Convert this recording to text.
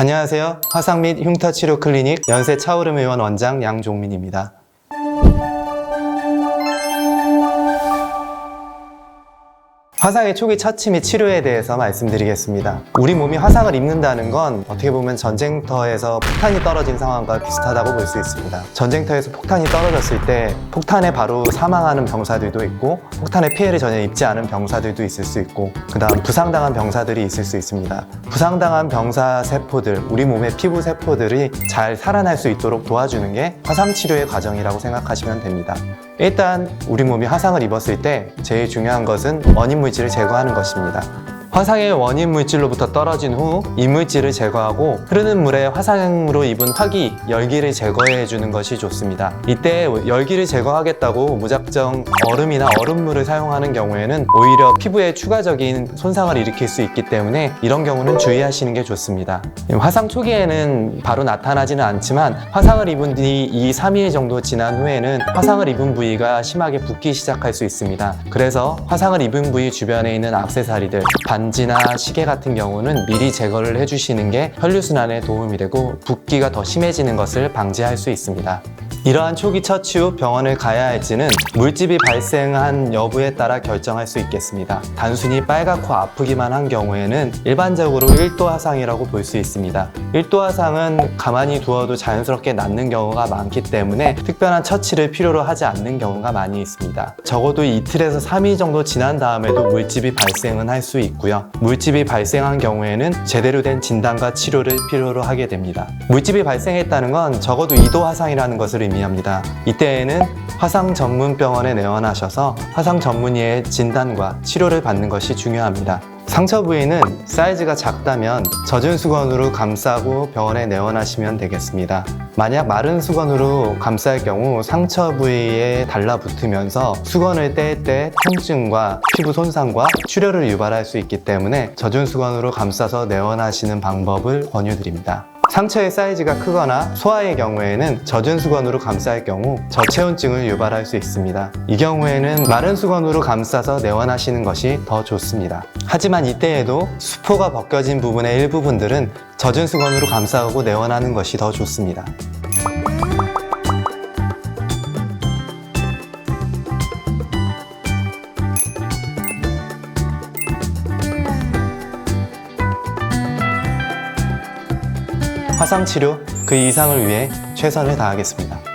안녕하세요. 화상 및 흉터 치료 클리닉 연세 차오름 의원 원장 양종민입니다. 화상의 초기 처치 및 치료에 대해서 말씀드리겠습니다. 우리 몸이 화상을 입는다는 건 어떻게 보면 전쟁터에서 폭탄이 떨어진 상황과 비슷하다고 볼 수 있습니다. 전쟁터에서 폭탄이 떨어졌을 때 폭탄에 바로 사망하는 병사들도 있고 폭탄의 피해를 전혀 입지 않은 병사들도 있을 수 있고 그 다음 부상당한 병사들이 있을 수 있습니다. 부상당한 병사 세포들, 우리 몸의 피부 세포들이 잘 살아날 수 있도록 도와주는 게 화상 치료의 과정이라고 생각하시면 됩니다. 일단 우리 몸이 화상을 입었을 때 제일 중요한 것은 원인 물질을 제거하는 것입니다. 화상의 원인 물질로부터 떨어진 후 이물질을 제거하고 흐르는 물에 화상으로 입은 화기, 열기를 제거해 주는 것이 좋습니다. 이때 열기를 제거하겠다고 무작정 얼음이나 얼음물을 사용하는 경우에는 오히려 피부에 추가적인 손상을 일으킬 수 있기 때문에 이런 경우는 주의하시는 게 좋습니다. 화상 초기에는 바로 나타나지는 않지만 화상을 입은 뒤 2, 3일 정도 지난 후에는 화상을 입은 부위가 심하게 붓기 시작할 수 있습니다. 그래서 화상을 입은 부위 주변에 있는 액세서리들, 반지나 시계 같은 경우는 미리 제거를 해주시는 게 혈류순환에 도움이 되고 붓기가 더 심해지는 것을 방지할 수 있습니다. 이러한 초기 처치 후 병원을 가야 할지는 물집이 발생한 여부에 따라 결정할 수 있겠습니다. 단순히 빨갛고 아프기만 한 경우에는 일반적으로 1도 화상이라고 볼 수 있습니다. 1도 화상은 가만히 두어도 자연스럽게 낫는 경우가 많기 때문에 특별한 처치를 필요로 하지 않는 경우가 많이 있습니다. 적어도 이틀에서 3일 정도 지난 다음에도 물집이 발생은 할 수 있고요. 물집이 발생한 경우에는 제대로 된 진단과 치료를 필요로 하게 됩니다. 물집이 발생했다는 건 적어도 2도 화상이라는 것을 의미합니다. 이때에는 화상 전문 병원에 내원하셔서 화상 전문의의 진단과 치료를 받는 것이 중요합니다. 상처 부위는 사이즈가 작다면 젖은 수건으로 감싸고 병원에 내원하시면 되겠습니다. 만약 마른 수건으로 감쌀 경우 상처 부위에 달라붙으면서 수건을 뗄 때 통증과 피부 손상과 출혈을 유발할 수 있기 때문에 젖은 수건으로 감싸서 내원하시는 방법을 권유드립니다. 상처의 사이즈가 크거나 소아의 경우에는 젖은 수건으로 감쌀 경우 저체온증을 유발할 수 있습니다. 이 경우에는 마른 수건으로 감싸서 내원하시는 것이 더 좋습니다. 하지만 이때에도 수포가 벗겨진 부분의 일부분들은 젖은 수건으로 감싸고 내원하는 것이 더 좋습니다. 화상 치료 그 이상을 위해 최선을 다하겠습니다.